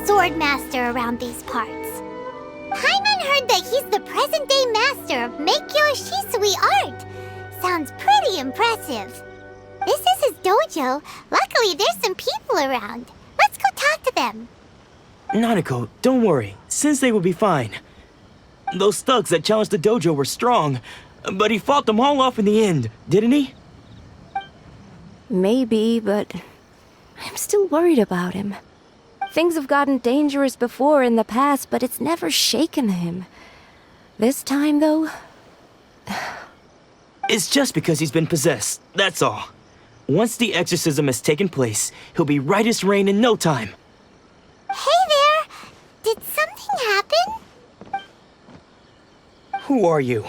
sword master around these parts. Paimon heard that he's the present-day master of Meikyou Shisui Art. Sounds pretty impressive. This is his dojo. Luckily, there's some people around. Let's go talk to them. Nanako, don't worry. Sensei will be fine. Those thugs that challenged the dojo were strong, but he fought them all off in the end, didn't he? Maybe, but I'm still worried about him. Things have gotten dangerous before in the past, but it's never shaken him. This time, though... It's just because he's been possessed, that's all. Once the exorcism has taken place, he'll be right as rain in no time. Hey there! Did something happen? Who are you?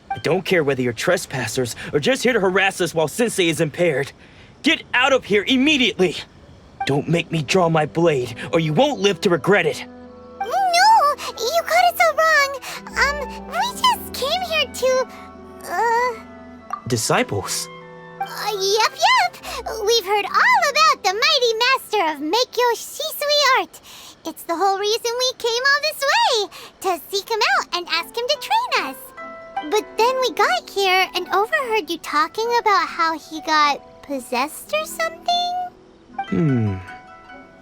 I don't care whether you're trespassers or just here to harass us while Sensei is impaired. Get out of here immediately! Don't make me draw my blade, or you won't live to regret it. No! You got it so wrong! We just came here to... Disciples? Yep. We've heard all about the mighty master of Meikyou Shisui Art. It's the whole reason we came all this way, to seek him out and ask him to train us. But then we got here and overheard you talking about how he got possessed or something?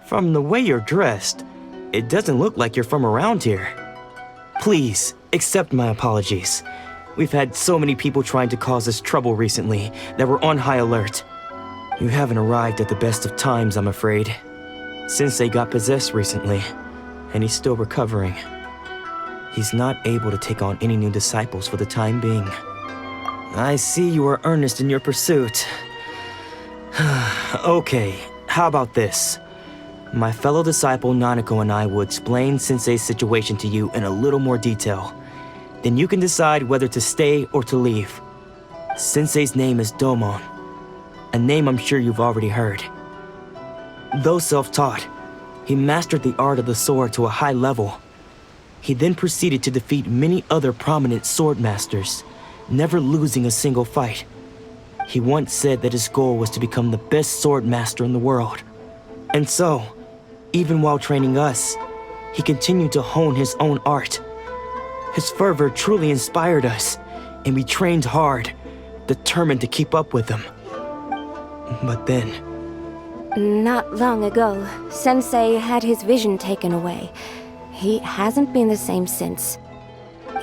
From the way you're dressed, it doesn't look like you're from around here. Please, accept my apologies. We've had so many people trying to cause us trouble recently that we're on high alert. You haven't arrived at the best of times, I'm afraid. Sensei got possessed recently, and he's still recovering. He's not able to take on any new disciples for the time being. I see you are earnest in your pursuit. Okay, how about this? My fellow disciple Nanako and I will explain Sensei's situation to you in a little more detail. Then you can decide whether to stay or to leave. Sensei's name is Domon, a name I'm sure you've already heard. Though self-taught, he mastered the art of the sword to a high level. He then proceeded to defeat many other prominent sword masters, never losing a single fight. He once said that his goal was to become the best sword master in the world. And so, even while training us, he continued to hone his own art. His fervor truly inspired us, and we trained hard, determined to keep up with him. But then... Not long ago, Sensei had his vision taken away. He hasn't been the same since.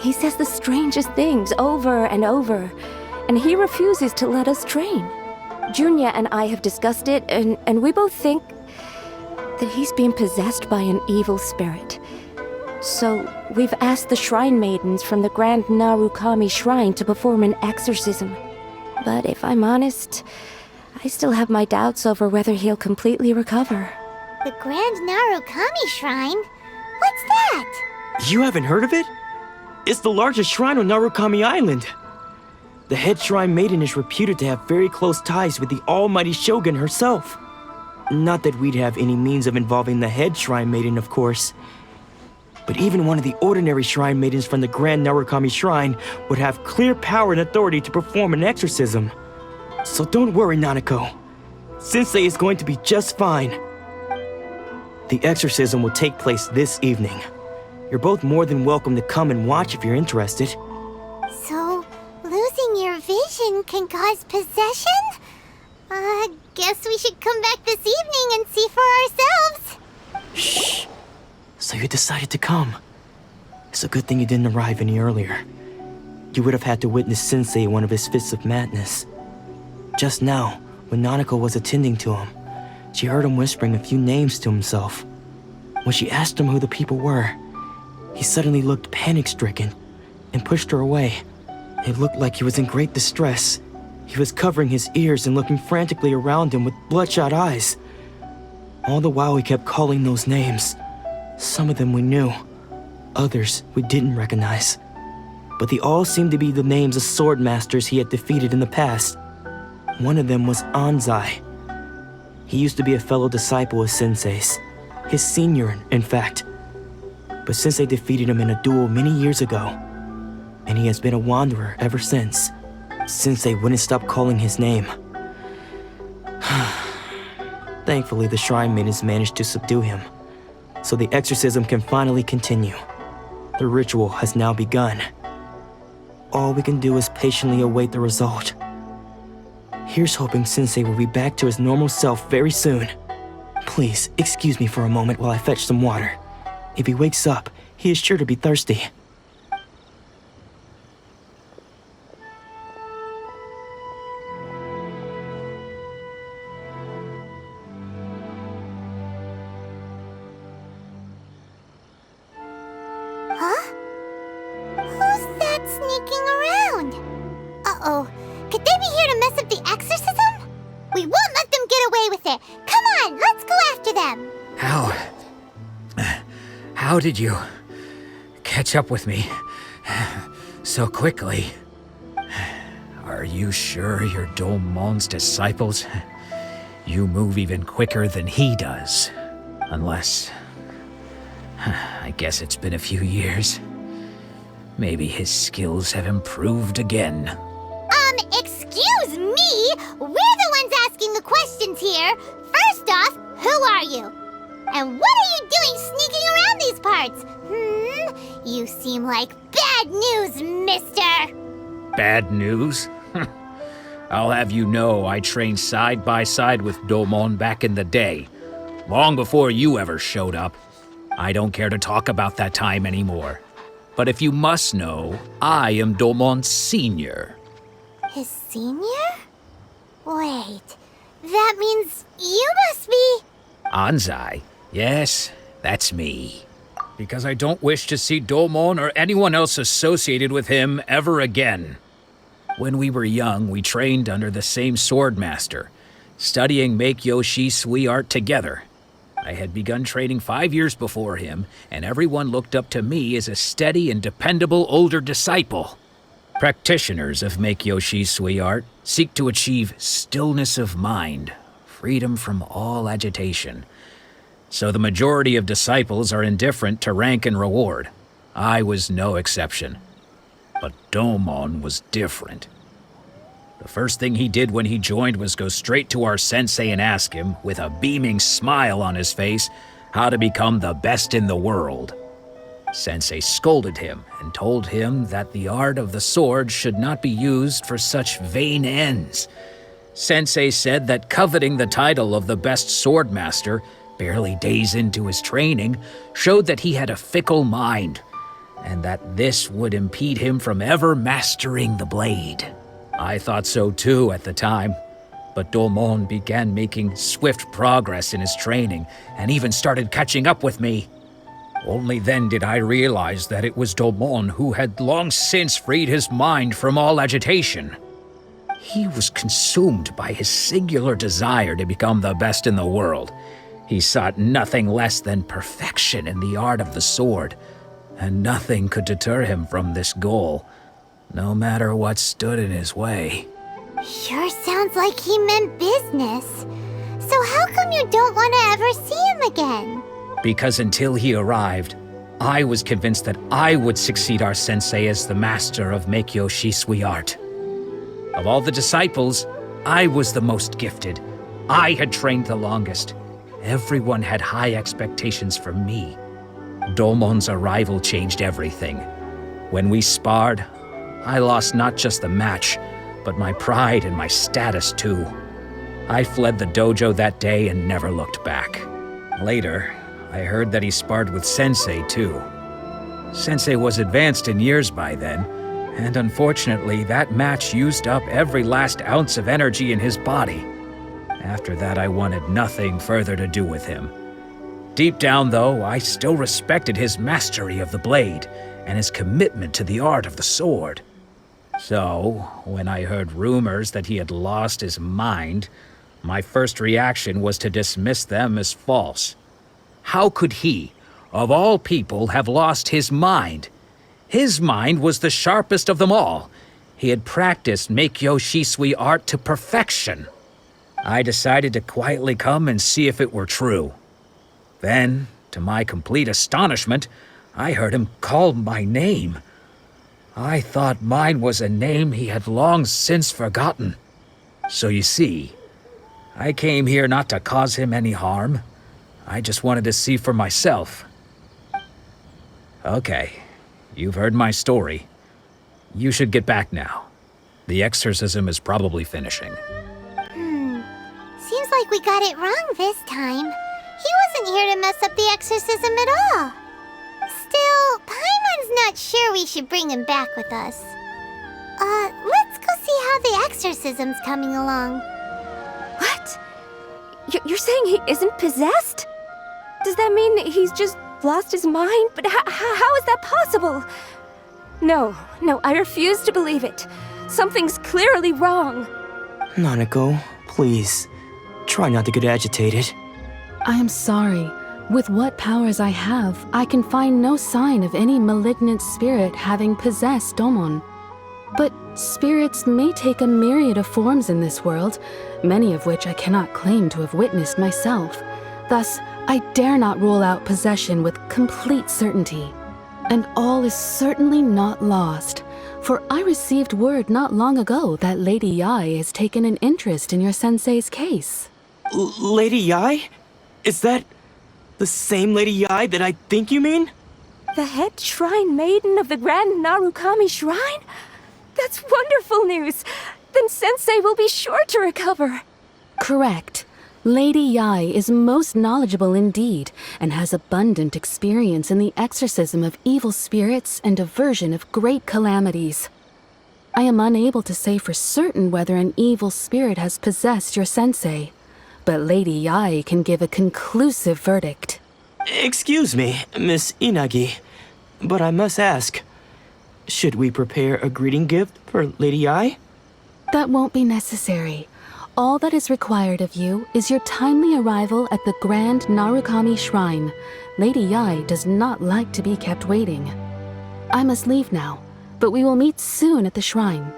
He says the strangest things over and over, and he refuses to let us train. Junya and I have discussed it, and we both think that he's being possessed by an evil spirit. So, we've asked the shrine maidens from the Grand Narukami Shrine to perform an exorcism. But if I'm honest, I still have my doubts over whether he'll completely recover. The Grand Narukami Shrine? What's that? You haven't heard of it? It's the largest shrine on Narukami Island. The head shrine maiden is reputed to have very close ties with the almighty Shogun herself. Not that we'd have any means of involving the head shrine maiden, of course. But even one of the ordinary shrine maidens from the Grand Narukami Shrine would have clear power and authority to perform an exorcism. So don't worry, Nanako. Sensei is going to be just fine. The exorcism will take place this evening. You're both more than welcome to come and watch if you're interested. So, losing your vision can cause possession? Guess we should come back this evening and see for ourselves. Shh. So you decided to come. It's a good thing you didn't arrive any earlier. You would have had to witness Sensei in one of his fits of madness. Just now, when Nanako was attending to him, she heard him whispering a few names to himself. When she asked him who the people were, he suddenly looked panic-stricken and pushed her away. It looked like he was in great distress. He was covering his ears and looking frantically around him with bloodshot eyes. All the while he kept calling those names. Some of them we knew, others we didn't recognize. But they all seemed to be the names of sword masters he had defeated in the past. One of them was Anzai. He used to be a fellow disciple of Sensei's, his senior, in fact. But Sensei defeated him in a duel many years ago, and he has been a wanderer ever since. Sensei wouldn't stop calling his name. Thankfully, the shrine maidens managed to subdue him, so the exorcism can finally continue. The ritual has now begun. All we can do is patiently await the result. Here's hoping Sensei will be back to his normal self very soon. Please, excuse me for a moment while I fetch some water. If he wakes up, he is sure to be thirsty. Huh? Who's that sneaking around? Uh-oh. Could they be here to mess up the exorcism? We won't let them get away with it. Come on, let's go after them. How did you catch up with me so quickly? Are you sure you're Domon's disciples? You move even quicker than he does. Unless... I guess it's been a few years. Maybe his skills have improved again. Excuse me? We're the ones asking the questions here. First off, who are you? And what are you doing sneaking around these parts? You seem like bad news, mister. Bad news? I'll have you know I trained side by side with Domon back in the day, long before you ever showed up. I don't care to talk about that time anymore. But if you must know, I am Domon's senior. His senior? Wait, that means you must be... Anzai? Yes, that's me. Because I don't wish to see Domon or anyone else associated with him ever again. When we were young, we trained under the same swordmaster, studying Meikyou Shisui Art together. I had begun training 5 years before him, and everyone looked up to me as a steady and dependable older disciple. Practitioners of Meikyou Shisui Art seek to achieve stillness of mind, freedom from all agitation. So the majority of disciples are indifferent to rank and reward. I was no exception. But Domon was different. The first thing he did when he joined was go straight to our sensei and ask him, with a beaming smile on his face, how to become the best in the world. Sensei scolded him and told him that the art of the sword should not be used for such vain ends. Sensei said that coveting the title of the best swordmaster, barely days into his training, showed that he had a fickle mind, and that this would impede him from ever mastering the blade. I thought so too at the time, but Domon began making swift progress in his training and even started catching up with me. Only then did I realize that it was Domon who had long since freed his mind from all agitation. He was consumed by his singular desire to become the best in the world. He sought nothing less than perfection in the art of the sword, and nothing could deter him from this goal, no matter what stood in his way. Sure sounds like he meant business. So how come you don't want to ever see him again? Because until he arrived, I was convinced that I would succeed our sensei as the master of Meikyou Shisui Art. Of all the disciples, I was the most gifted. I had trained the longest. Everyone had high expectations for me. Domon's arrival changed everything. When we sparred, I lost not just the match, but my pride and my status too. I fled the dojo that day and never looked back. Later, I heard that he sparred with Sensei too. Sensei was advanced in years by then, and unfortunately that match used up every last ounce of energy in his body. After that, I wanted nothing further to do with him. Deep down, though, I still respected his mastery of the blade and his commitment to the art of the sword. So, when I heard rumors that he had lost his mind, my first reaction was to dismiss them as false. How could he, of all people, have lost his mind? His mind was the sharpest of them all. He had practiced Meikyou Shisui Art to perfection. I decided to quietly come and see if it were true. Then, to my complete astonishment, I heard him call my name. I thought mine was a name he had long since forgotten. So you see, I came here not to cause him any harm. I just wanted to see for myself. Okay, you've heard my story. You should get back now. The exorcism is probably finishing. Seems like we got it wrong this time. He wasn't here to mess up the exorcism at all. Still, Paimon's not sure we should bring him back with us. Let's go see how the exorcism's coming along. What? You're saying he isn't possessed? Does that mean he's just lost his mind? But how is that possible? No, I refuse to believe it. Something's clearly wrong. Nanako, please. Try not to get agitated. I am sorry. With what powers I have, I can find no sign of any malignant spirit having possessed Domon. But spirits may take a myriad of forms in this world, many of which I cannot claim to have witnessed myself. Thus, I dare not rule out possession with complete certainty. And all is certainly not lost, for I received word not long ago that Lady Yai has taken an interest in your sensei's case. Lady Yai? Is that the same Lady Yai that I think you mean? The head shrine maiden of the Grand Narukami Shrine? That's wonderful news! Then Sensei will be sure to recover. Correct. Lady Yai is most knowledgeable indeed, and has abundant experience in the exorcism of evil spirits and aversion of great calamities. I am unable to say for certain whether an evil spirit has possessed your sensei, but Lady Yai can give a conclusive verdict. Excuse me, Miss Inagi, but I must ask, should we prepare a greeting gift for Lady Yai? That won't be necessary. All that is required of you is your timely arrival at the Grand Narukami Shrine. Lady Yai does not like to be kept waiting. I must leave now, but we will meet soon at the shrine.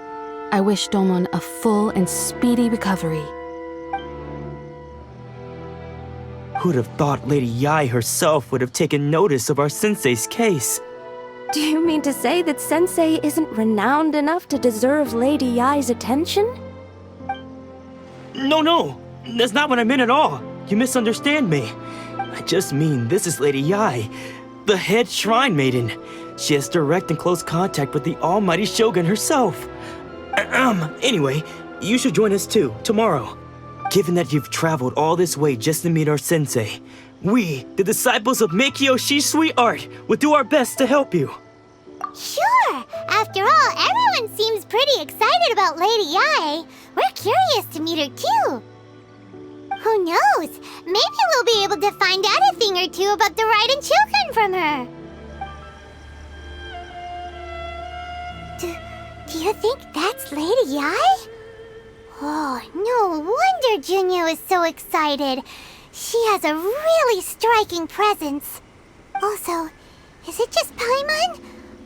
I wish Domon a full and speedy recovery. Who'd have thought Lady Yai herself would have taken notice of our sensei's case? Do you mean to say that Sensei isn't renowned enough to deserve Lady Yai's attention? No, that's not what I meant at all. You misunderstand me. I just mean this is Lady Yai, the head shrine maiden. She has direct and close contact with the almighty Shogun herself. Anyway, you should join us too, tomorrow. Given that you've traveled all this way just to meet our sensei, we, the disciples of Meikyou Shisui Art, will do our best to help you. Sure! After all, everyone seems pretty excited about Lady Yai. We're curious to meet her too. Who knows? Maybe we'll be able to find out a thing or two about the Raiden children from her. Do you think that's Lady Yai? Oh, no wonder Junyo is so excited. She has a really striking presence. Also, is it just Paimon?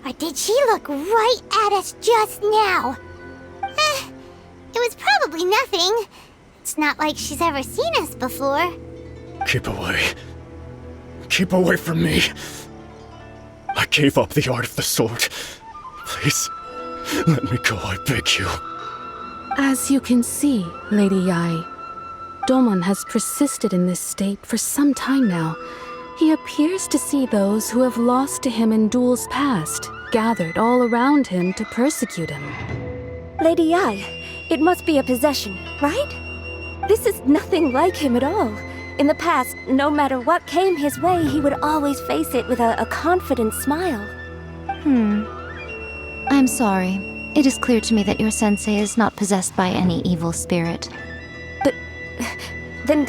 Or did she look right at us just now? It was probably nothing. It's not like she's ever seen us before. Keep away. Keep away from me. I gave up the art of the sword. Please, let me go, I beg you. As you can see, Lady Yai, Domon has persisted in this state for some time now. He appears to see those who have lost to him in duels past, gathered all around him to persecute him. Lady Yai, it must be a possession, right? This is nothing like him at all. In the past, no matter what came his way, he would always face it with a confident smile. I'm sorry. It is clear to me that your sensei is not possessed by any evil spirit. But then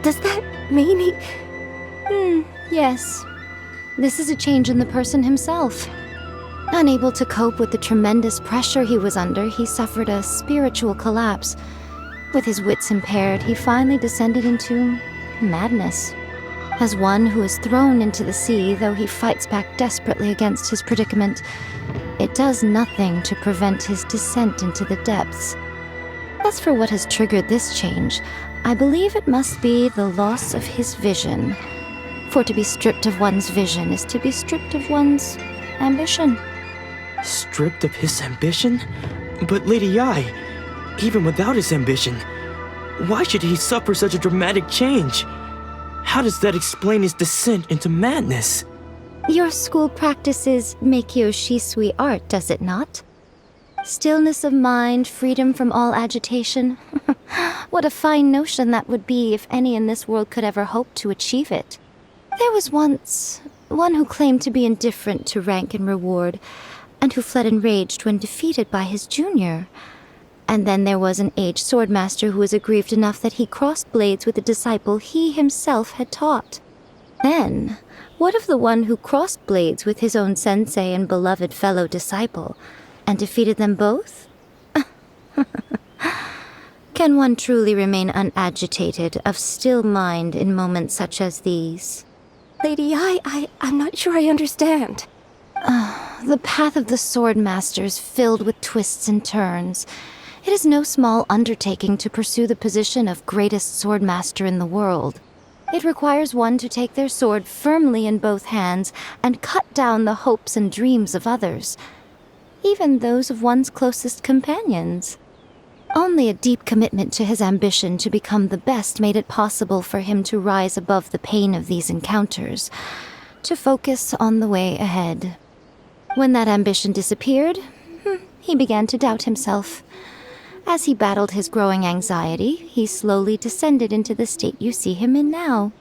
does that mean he... Yes. This is a change in the person himself. Unable to cope with the tremendous pressure he was under, he suffered a spiritual collapse. With his wits impaired, he finally descended into madness. As one who is thrown into the sea, though he fights back desperately against his predicament, it does nothing to prevent his descent into the depths. As for what has triggered this change, I believe it must be the loss of his vision. For to be stripped of one's vision is to be stripped of one's ambition. Stripped of his ambition? But Lady Yai, even without his ambition, why should he suffer such a dramatic change? How does that explain his descent into madness? Your school practices Meikyou Shisui Art, does it not? Stillness of mind, freedom from all agitation. What a fine notion that would be if any in this world could ever hope to achieve it. There was once one who claimed to be indifferent to rank and reward, and who fled enraged when defeated by his junior. And then there was an aged swordmaster who was aggrieved enough that he crossed blades with a disciple he himself had taught. Then, what of the one who crossed blades with his own sensei and beloved fellow disciple, and defeated them both? Can one truly remain unagitated, of still mind in moments such as these? Lady, I'm not sure I understand. The path of the swordmaster is filled with twists and turns. It is no small undertaking to pursue the position of greatest swordmaster in the world. It requires one to take their sword firmly in both hands and cut down the hopes and dreams of others, even those of one's closest companions. Only a deep commitment to his ambition to become the best made it possible for him to rise above the pain of these encounters, to focus on the way ahead. When that ambition disappeared, he began to doubt himself. As he battled his growing anxiety, he slowly descended into the state you see him in now.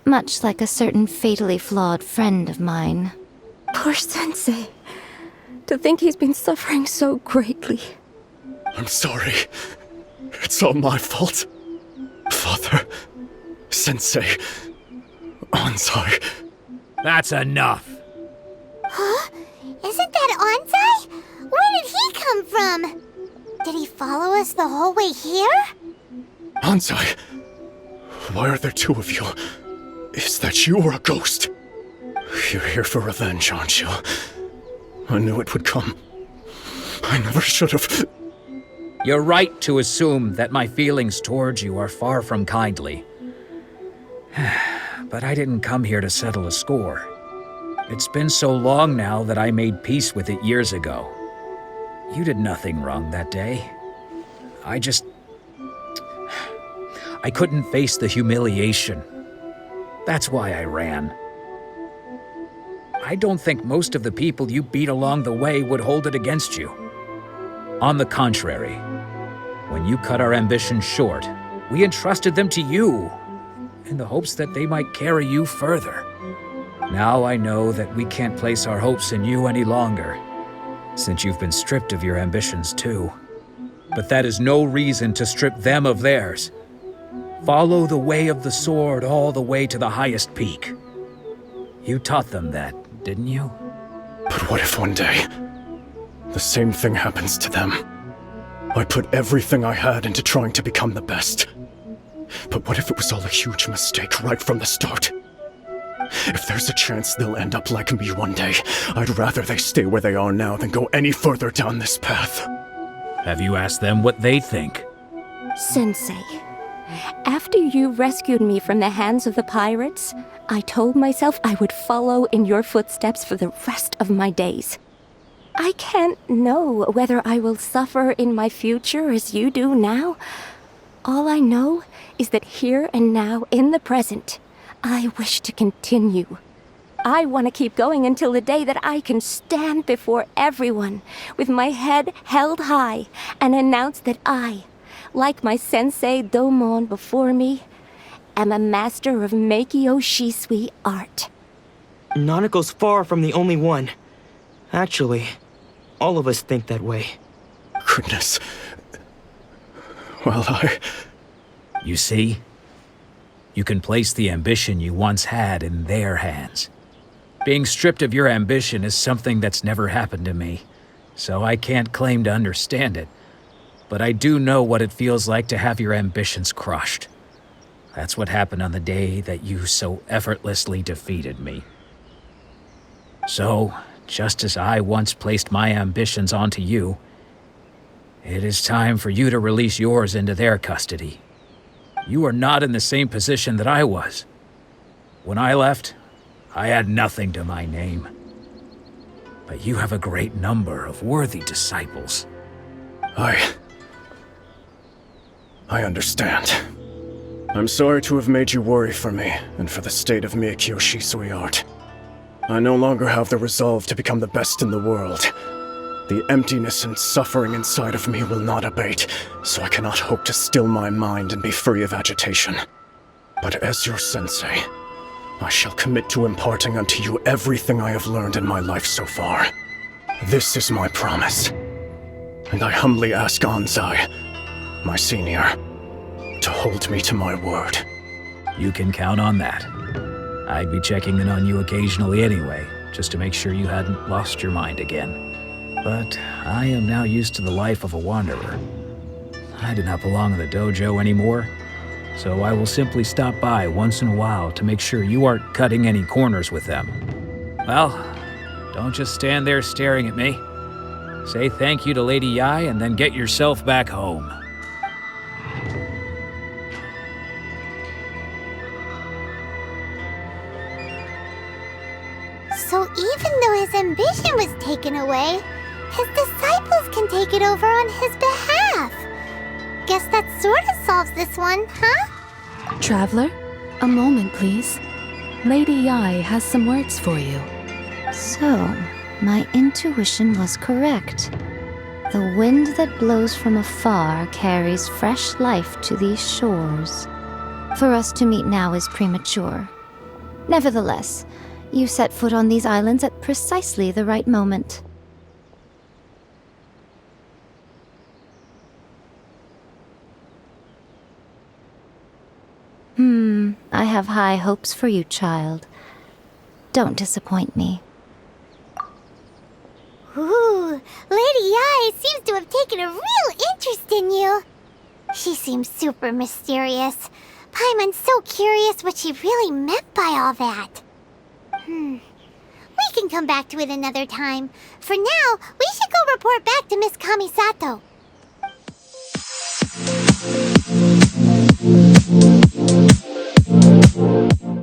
Much like a certain fatally flawed friend of mine. Poor Sensei. To think he's been suffering so greatly. I'm sorry. It's all my fault. Father, Sensei, Anzai. That's enough. Huh? Isn't that Anzai? Where did he come from? Did he follow us the whole way here? Anzai, why are there two of you? Is that you or a ghost? You're here for revenge, aren't you? I knew it would come. I never should have. You're right to assume that my feelings towards you are far from kindly. But I didn't come here to settle a score. It's been so long now that I made peace with it years ago. You did nothing wrong that day. I couldn't face the humiliation. That's why I ran. I don't think most of the people you beat along the way would hold it against you. On the contrary, when you cut our ambitions short, we entrusted them to you, in the hopes that they might carry you further. Now I know that we can't place our hopes in you any longer, since you've been stripped of your ambitions too. But that is no reason to strip them of theirs. Follow the way of the sword all the way to the highest peak. You taught them that, didn't you? But what if one day, the same thing happens to them? I put everything I had into trying to become the best. But what if it was all a huge mistake right from the start? If there's a chance they'll end up like me one day, I'd rather they stay where they are now than go any further down this path. Have you asked them what they think? Sensei, after you rescued me from the hands of the pirates, I told myself I would follow in your footsteps for the rest of my days. I can't know whether I will suffer in my future as you do now. All I know is that here and now, in the present, I wish to continue. I want to keep going until the day that I can stand before everyone with my head held high and announce that I, like my sensei Domon before me, am a master of Meikyou Shisui Art. Nanako's far from the only one. Actually, all of us think that way. Goodness. Well, You see? You can place the ambition you once had in their hands. Being stripped of your ambition is something that's never happened to me, so I can't claim to understand it. But I do know what it feels like to have your ambitions crushed. That's what happened on the day that you so effortlessly defeated me. So, just as I once placed my ambitions onto you, it is time for you to release yours into their custody. You are not in the same position that I was. When I left, I had nothing to my name. But you have a great number of worthy disciples. I understand. I'm sorry to have made you worry for me, and for the state of Meikyou Shisui Art. I no longer have the resolve to become the best in the world. The emptiness and suffering inside of me will not abate, so I cannot hope to still my mind and be free of agitation. But as your sensei, I shall commit to imparting unto you everything I have learned in my life so far. This is my promise. And I humbly ask Anzai, my senior, to hold me to my word. You can count on that. I'd be checking in on you occasionally anyway, just to make sure you hadn't lost your mind again. But I am now used to the life of a wanderer. I do not belong in the dojo anymore, so I will simply stop by once in a while to make sure you aren't cutting any corners with them. Well, don't just stand there staring at me. Say thank you to Lady Yai and then get yourself back home. So even though his ambition was taken away, his disciples can take it over on his behalf. Guess that sort of solves this one, huh? Traveler, a moment, please. Lady Yai has some words for you. So, my intuition was correct. The wind that blows from afar carries fresh life to these shores. For us to meet now is premature. Nevertheless, you set foot on these islands at precisely the right moment. I have high hopes for you, child. Don't disappoint me. Ooh, Lady Yai seems to have taken a real interest in you. She seems super mysterious. Paimon's so curious what she really meant by all that. We can come back to it another time. For now, we should go report back to Miss Kamisato.